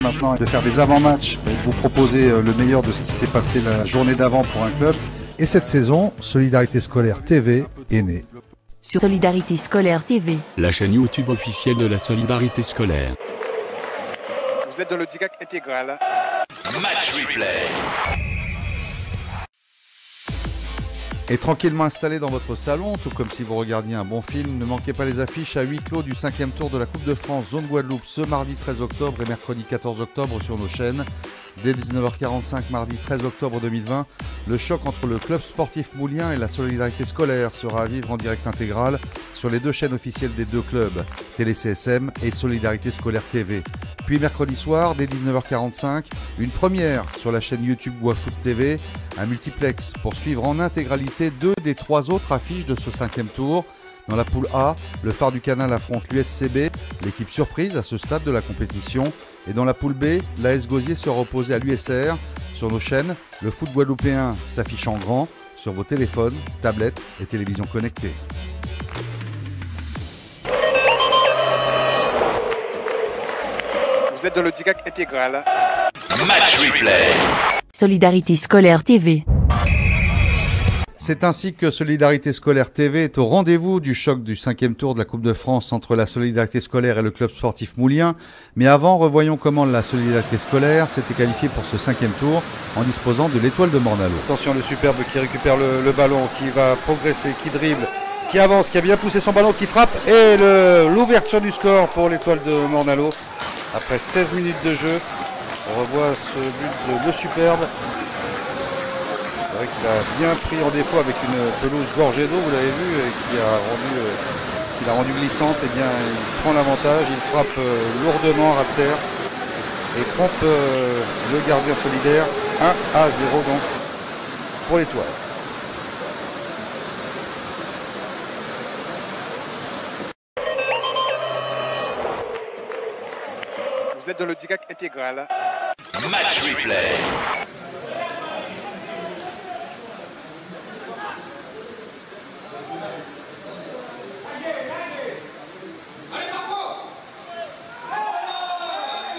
Maintenant, de faire des avant-matchs et de vous proposer le meilleur de ce qui s'est passé la journée d'avant pour un club. Et cette saison, Solidarité Scolaire TV est née. Sur Solidarité Scolaire TV, la chaîne YouTube officielle de la Solidarité Scolaire. Vous êtes dans le direct intégral. Match replay. Et tranquillement installé dans votre salon, tout comme si vous regardiez un bon film, ne manquez pas les affiches à huis clos du 5e tour de la Coupe de France Zone Guadeloupe ce mardi 13 octobre et mercredi 14 octobre sur nos chaînes. Dès 19h45 mardi 13 octobre 2020, le choc entre le club sportif moulien et la Solidarité Scolaire sera à vivre en direct intégral sur les deux chaînes officielles des deux clubs, Télé CSM et Solidarité Scolaire TV. Puis mercredi soir, dès 19h45, une première sur la chaîne YouTube Guafoot TV, un multiplex pour suivre en intégralité deux des trois autres affiches de ce 5e tour. Dans la poule A, le Phare du Canal affronte l'USCB, l'équipe surprise à ce stade de la compétition. Et dans la poule B, l'AS Gosier sera opposé à l'USR. Sur nos chaînes, le foot guadeloupéen s'affiche en grand sur vos téléphones, tablettes et télévisions connectées. Vous êtes dans le direct intégral. Match replay. Solidarité Scolaire TV. C'est ainsi que Solidarité Scolaire TV est au rendez-vous du choc du 5e tour de la Coupe de France entre la Solidarité Scolaire et le club sportif moulien. Mais avant, revoyons comment la Solidarité Scolaire s'était qualifiée pour ce 5e tour en disposant de l'Étoile de Morne-à-l'Eau. Attention, le superbe qui récupère le ballon, qui va progresser, qui dribble, qui avance, qui a bien poussé son ballon, qui frappe. Et l'ouverture du score pour l'Étoile de Morne-à-l'Eau. Après 16 minutes de jeu, on revoit ce but de Le Superbe. C'est vrai qu'il a bien pris en défaut avec une pelouse gorgée d'eau, vous l'avez vu, et qui l'a rendu glissante. Et bien, il prend l'avantage, il frappe lourdement à terre et trompe le gardien solidaire. 1-0 donc pour l'Étoile. Vous êtes dans le direct intégral. Match replay.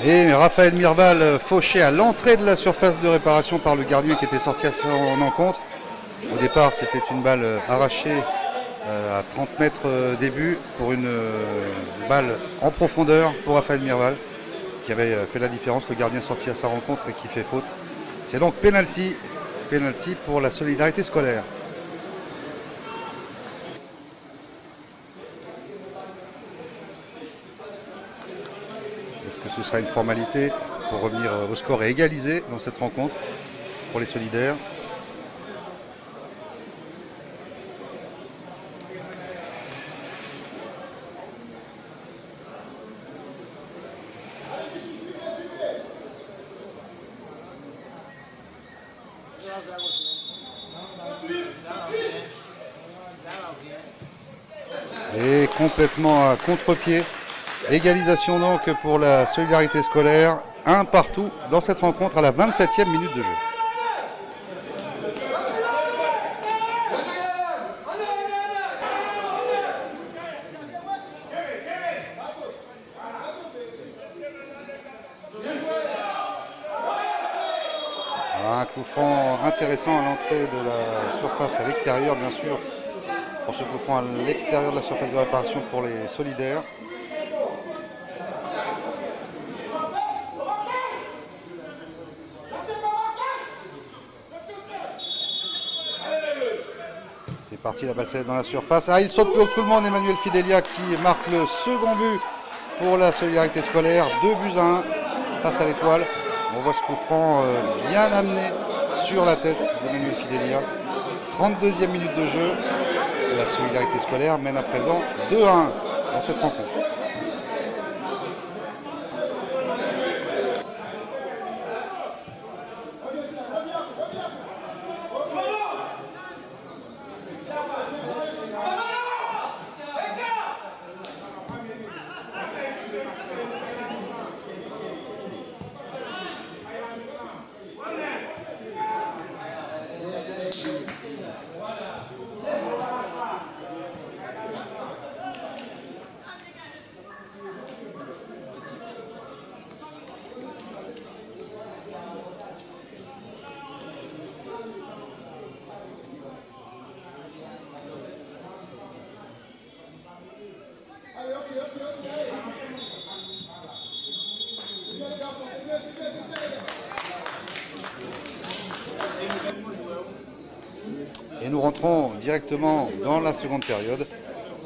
Et Raphaël Mirval fauché à l'entrée de la surface de réparation par le gardien qui était sorti à son encontre. Au départ, c'était une balle arrachée à 30 mètres début pour une balle en profondeur pour Raphaël Mirval qui avait fait la différence. Le gardien sorti à sa rencontre et qui fait faute. C'est donc penalty pour la Solidarité Scolaire. Est-ce que ce sera une formalité pour revenir au score et égaliser dans cette rencontre pour les solidaires? Et complètement à contre-pied. Égalisation donc pour la Solidarité Scolaire. Un partout dans cette rencontre à la 27e minute de jeu. Un coup franc intéressant à l'entrée de la surface à l'extérieur, bien sûr. Pour ce coup franc à l'extérieur de la surface de réparation pour les solidaires. C'est parti, la balle s'élève dans la surface. Ah, il saute plus haut que tout le monde, Emmanuel Fidelia qui marque le second but pour la Solidarité Scolaire. 2-1 face à l'Étoile. On voit ce coup franc bien amené sur la tête d'Emmanuel Fidelia. 32e minute de jeu. La Solidarité Scolaire mène à présent 2-1 dans cette rencontre. Et nous rentrons directement dans la seconde période,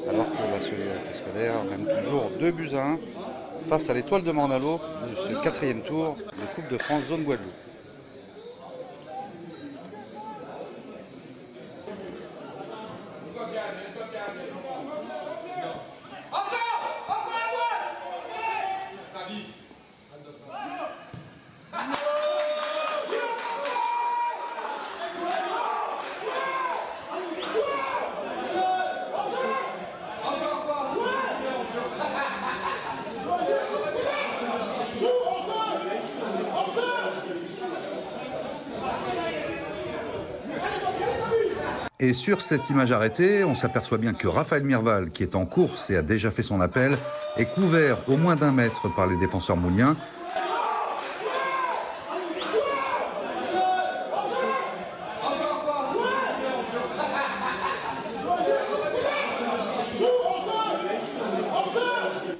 alors que la Solidarité Scolaire mène toujours 2-1 face à l'Étoile de Morne-à-l'Eau de ce 4e tour de Coupe de France Zone Guadeloupe. Et sur cette image arrêtée, on s'aperçoit bien que Raphaël Mirval, qui est en course et a déjà fait son appel, est couvert au moins d'1 mètre par les défenseurs mouliens.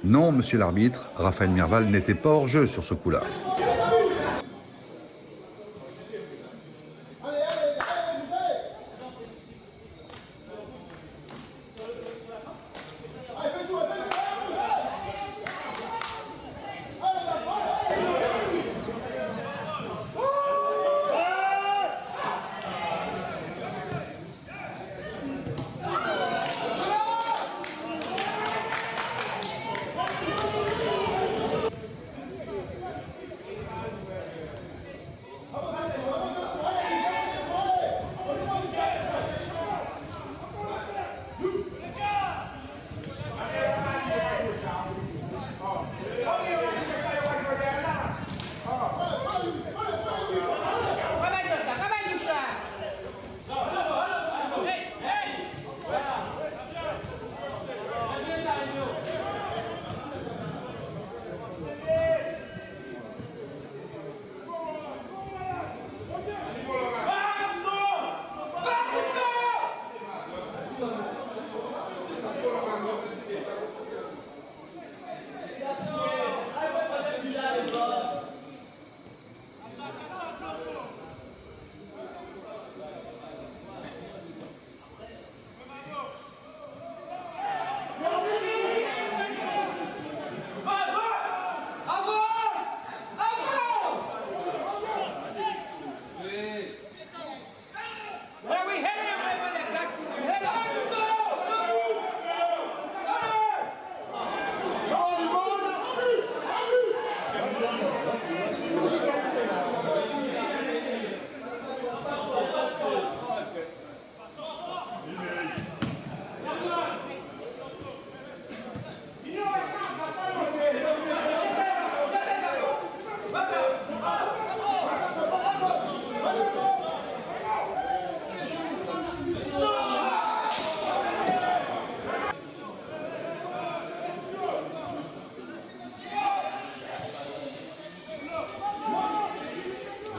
Non, monsieur l'arbitre, Raphaël Mirval n'était pas hors jeu sur ce coup-là.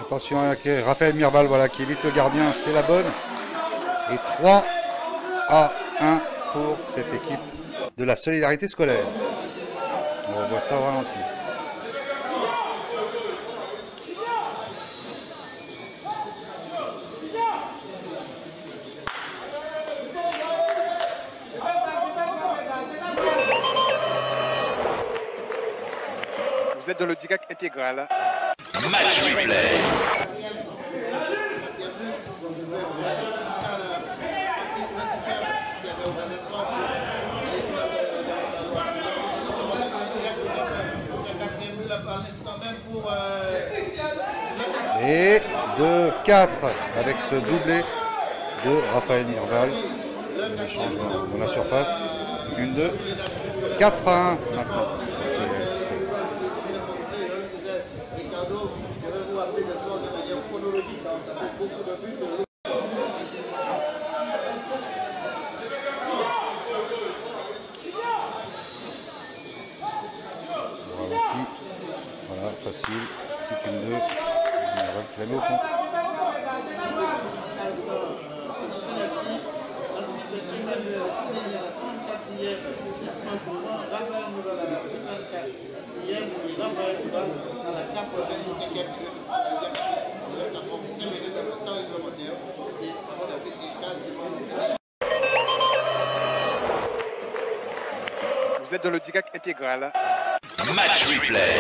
Attention à Raphaël Mirval, voilà, qui évite le gardien, c'est la bonne. Et 3-1 pour cette équipe de la Solidarité Scolaire. On revoit ça au ralenti. Vous êtes dans le DIGAC intégral. Match replay. Et 2-4 avec ce doublé de Raphaël Mirval. Il change dans la surface. 1-2. 4-1 maintenant. Voilà, facile. Petit 1-2. Mirval qui la met au fond. Vous êtes dans le DIGAC intégral. Match replay.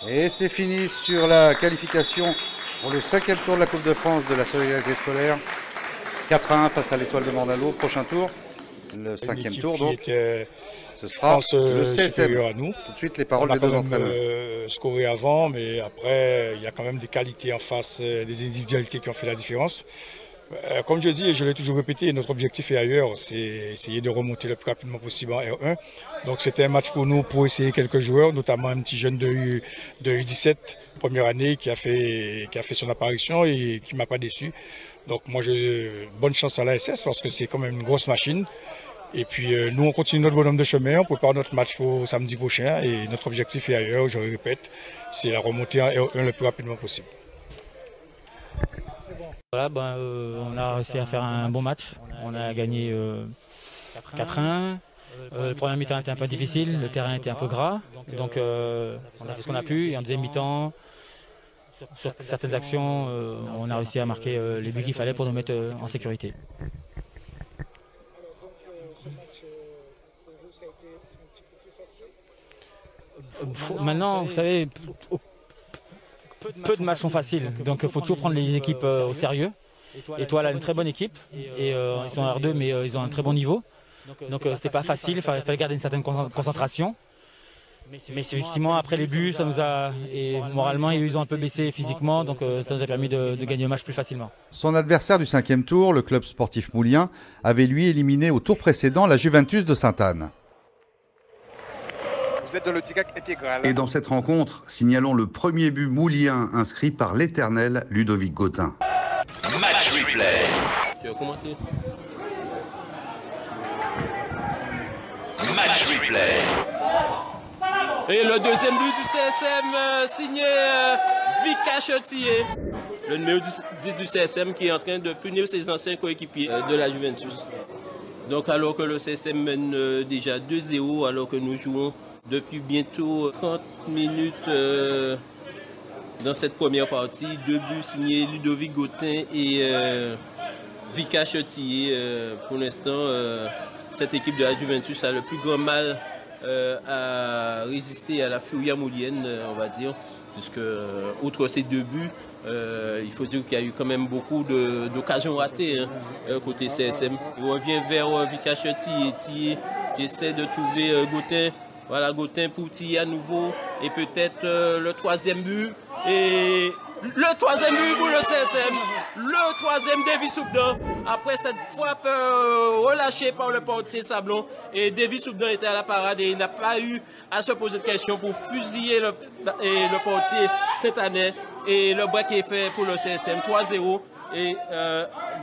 Et c'est fini sur la qualification pour le 5e tour de la Coupe de France de la solidarité scolaire. 4-1 face à l'Étoile de Mandalo. Prochain tour, le 5e tour donc. Ce sera le CSM. À nous. Tout de suite les paroles des deux entraîneurs. Scoré avant, mais après il y a quand même des qualités en face, des individualités qui ont fait la différence. Comme je dis et je l'ai toujours répété, notre objectif est ailleurs, c'est essayer de remonter le plus rapidement possible en R1. Donc c'était un match pour nous pour essayer quelques joueurs, notamment un petit jeune de U17, première année, qui a fait son apparition et qui ne m'a pas déçu. Donc moi, bonne chance à l'ASS parce que c'est quand même une grosse machine. Et puis nous, on continue notre bonhomme de chemin, on prépare notre match pour samedi prochain et notre objectif est ailleurs, je le répète, c'est la remontée en R1 le plus rapidement possible. Voilà, on a réussi à faire un bon match. On a gagné 4-1. Le premier mi-temps était un peu difficile, le terrain était un peu gras. Donc on a fait ce qu'on a pu. Et en deuxième mi-temps, sur certaines actions, on a réussi à marquer les buts qu'il fallait pour nous mettre en sécurité. Maintenant, vous savez, peu de matchs sont faciles, donc il faut toujours prendre les équipes au sérieux. Étoile a une très bonne équipe, et ils sont en R2 mais ils ont un très bon niveau. Donc c'était pas facile, il fallait garder une certaine concentration. Mais effectivement après les buts, ça nous a, et moralement ils ont un peu baissé physiquement, donc ça nous a permis de gagner le match plus facilement. Son adversaire du 5e tour, le club sportif moulien, avait lui éliminé au tour précédent la Juventus de Sainte-Anne. Vous êtes dans le DIGAC intégral. Et dans cette rencontre, signalons le premier but moulien inscrit par l'éternel Ludovic Gautin. Match replay. Tu veux commenter? Match replay. Et le deuxième but du CSM signé Vika Chetier, le numéro 10 du CSM qui est en train de punir ses anciens coéquipiers de la Juventus. Donc alors que le CSM mène déjà 2-0, alors que nous jouons depuis bientôt 30 minutes dans cette première partie. 2 buts signés Ludovic Gautin et Vika Chetier. Pour l'instant, cette équipe de la Juventus a le plus grand mal à résister à la furia moulienne, on va dire, puisque outre ces 2 buts, il faut dire qu'il y a eu quand même beaucoup d'occasions ratées côté CSM. Il revient vers Vika Chetier qui essaie de trouver Gautin. Voilà, Gautin pour tirer à nouveau et peut-être le 3e but. Et le 3e but pour le CSM. Le 3e David Soubdan. Après cette frappe relâchée par le portier Sablon. Et David Soubdan était à la parade et il n'a pas eu à se poser de questions pour fusiller le portier Saint-Anais. Et le break est fait pour le CSM 3-0. Et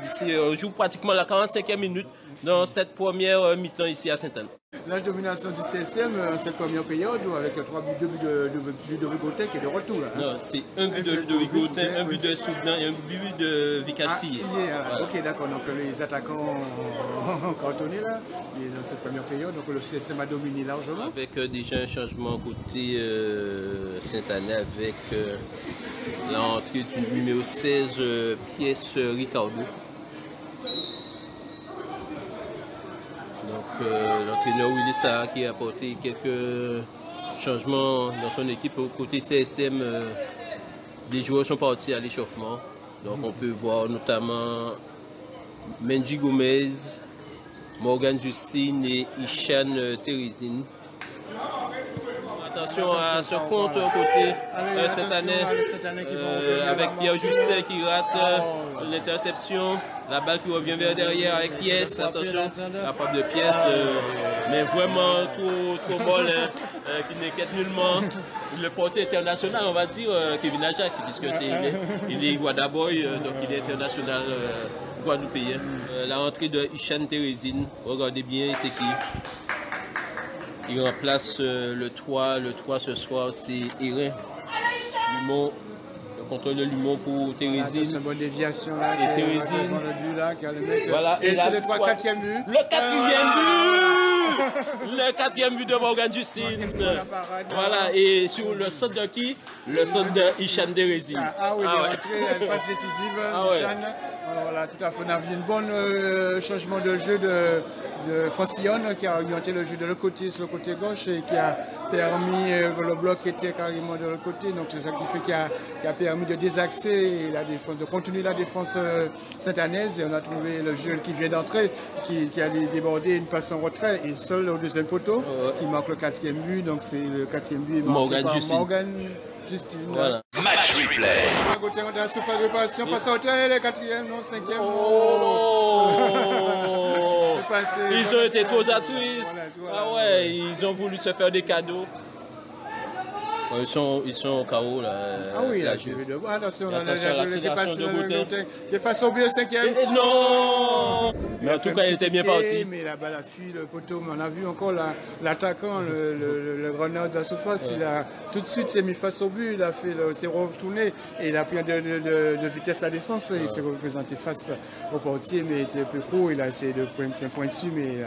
d'ici, on joue pratiquement la 45e minute dans cette première mi-temps ici à Sainte-Anne. La domination du CSM en cette première période avec 2 buts de Ludovic Gautin qui est de retour. Là, hein. Non, c'est un but de Ludovic Gautin, un but de Soubdan et un but de Vika Chetier. Voilà. Ok, d'accord. Donc les attaquants ont cantonné là dans cette première période. Donc le CSM a dominé largement. Avec déjà un changement côté Saint-Anne avec l'entrée du numéro 16, Pièce Ricardo. Donc l'entraîneur Willy Sarr qui a apporté quelques changements dans son équipe. Côté CSM, les joueurs sont partis à l'échauffement. Donc on peut voir notamment Menji Gomez, Morgan Justine et Ishan Terizine. Attention à ce compte côté cette année avec Pierre Justin qui rate l'interception. La balle qui revient vers derrière avec Pièce. Attention, la frappe de Pièce, mais vraiment trop molle, qui n'inquiète nullement le portier international, on va dire, Kevin Ajax, puisque il est Guadaboy, donc il est international guadeloupéen. La rentrée de Ishan Terizine, regardez bien, c'est qui? Il remplace le 3 ce soir, c'est Erin Lumon, le contrôle de Lumon pour Terizine. C'est une bonne déviation là. Et Terizine. Voilà. Et c'est le 4e but. Le 4e but Le 4e but de Morgan Justine. Voilà, et sur le centre de qui? Le centre de Ishan Terezin. Ah oui, il est rentré, une passe décisive, Ishan. Voilà, tout à fait. On a vu un bon changement de jeu de Francillon qui a orienté le jeu de l'autre côté, sur le côté gauche, et qui a permis que le bloc était carrément de l'autre côté. Donc c'est ça qui fait qui a permis de désaxer la défense, de continuer la défense saint-anaise. Et on a trouvé le jeu qui vient d'entrer, qui a débordé une passe en retrait, et seul au deuxième poteau qui marque le 4e but. Donc c'est le 4e but marqué par Morgan Justine. Voilà. Match replay. On a surface de passion, passe en retrait, le 4e, non, 5e. Ils ont été trop altruistes. Ah ouais, ils ont voulu se faire des cadeaux. Ils sont au chaos là. Ah oui, là, j'ai vu de voir. Attention, on a des face au but, 5e. Non. Mais en tout cas, il était bien parti. Mais la balle a fui le poteau. Mais on a vu encore l'attaquant, le grenade de la surface. Il a tout de suite s'est mis face au but. Il a fait, s'est retourné et il a pris de vitesse la défense. Il s'est représenté face au portier, mais il était un peu court. Il a essayé de pointer un point dessus, mais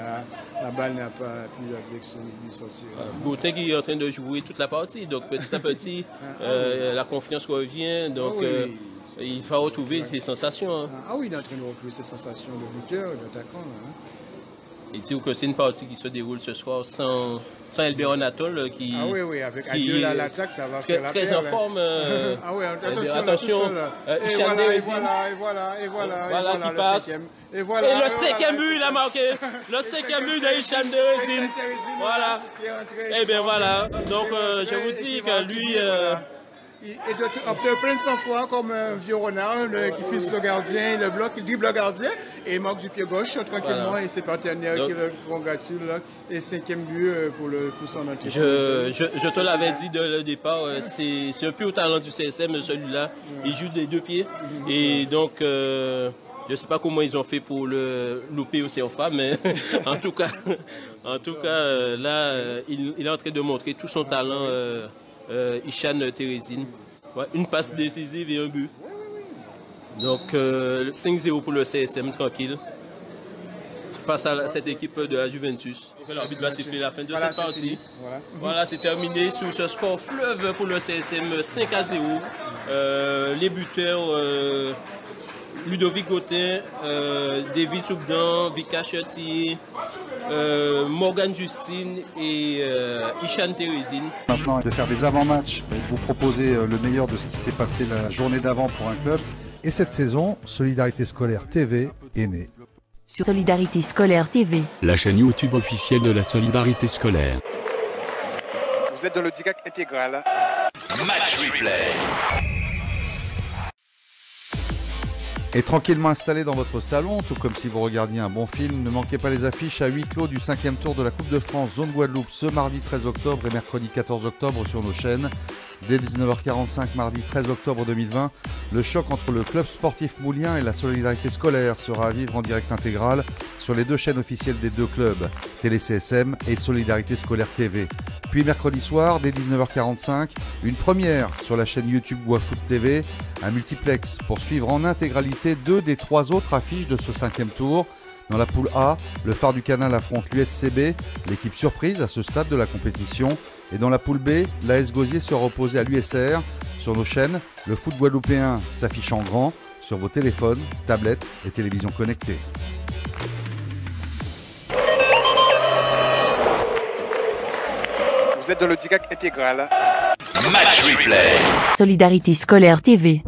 la balle n'a pas pu lui sortir. Gauthier qui est en train de jouer toute la partie. Donc petit à petit, la confiance revient. Donc il va retrouver ses sensations. Hein. Ah oui, il est en train de retrouver ses sensations de buteur, d'attaquant. Hein. Et dire que c'est une partie qui se déroule ce soir sans Elberon Atol qui. Ah oui, avec Adil à l'attaque, ça va faire la très en forme. Ah oui, attention. Et voilà, qui passe. Et le 5e but, il a marqué. Le 5e but de Ishan Terezin. Voilà. Et bien voilà. Donc je vous dis que lui. Il est de plein de sang-froid comme un vieux renard qui fixe le gardien, le bloc, il dribble le gardien et il marque du pied gauche tranquillement et ses partenaires qui le congratulent. Et 5e but pour son entrée. Je te l'avais dit dès le départ, c'est un peu au talent du CSM celui-là. Il joue des 2 pieds et donc je ne sais pas comment ils ont fait pour le louper au CFA, mais en tout cas là il est en train de montrer tout son talent. Ishan Terezin. Ouais, une passe décisive et un but. Donc 5-0 pour le CSM, tranquille. Face à cette équipe de la Juventus. L'arbitre va siffler la fin de cette partie. Voilà, c'est terminé sur ce score fleuve pour le CSM, 5-0. Les buteurs Ludovic Gauthier, David Soubdan, Vika Cheti, Morgan Justine et Ishan Terezin. Maintenant, de faire des avant-matchs et de vous proposer le meilleur de ce qui s'est passé la journée d'avant pour un club. Et cette saison, Solidarité Scolaire TV est née. Sur Solidarité Scolaire TV. La chaîne YouTube officielle de la Solidarité Scolaire. Vous êtes dans le direct intégral. Match replay. Et tranquillement installé dans votre salon, tout comme si vous regardiez un bon film, ne manquez pas les affiches à huis clos du 5e tour de la Coupe de France Zone Guadeloupe ce mardi 13 octobre et mercredi 14 octobre sur nos chaînes. Dès 19h45 mardi 13 octobre 2020, le choc entre le club sportif moulien et la Solidarité Scolaire sera à vivre en direct intégral sur les 2 chaînes officielles des 2 clubs, Télé CSM et Solidarité Scolaire TV. Puis mercredi soir, dès 19h45, une première sur la chaîne YouTube Guafoot TV, un multiplex pour suivre en intégralité 2 des 3 autres affiches de ce 5e tour. Dans la poule A, le Phare du Canal affronte l'USCB, l'équipe surprise à ce stade de la compétition. Et dans la poule B, l'AS Gosier sera opposé à l'USR. Sur nos chaînes, le foot guadeloupéen s'affiche en grand sur vos téléphones, tablettes et télévisions connectées. Vous êtes dans le direct intégral. Match replay. Solidarité Scolaire TV.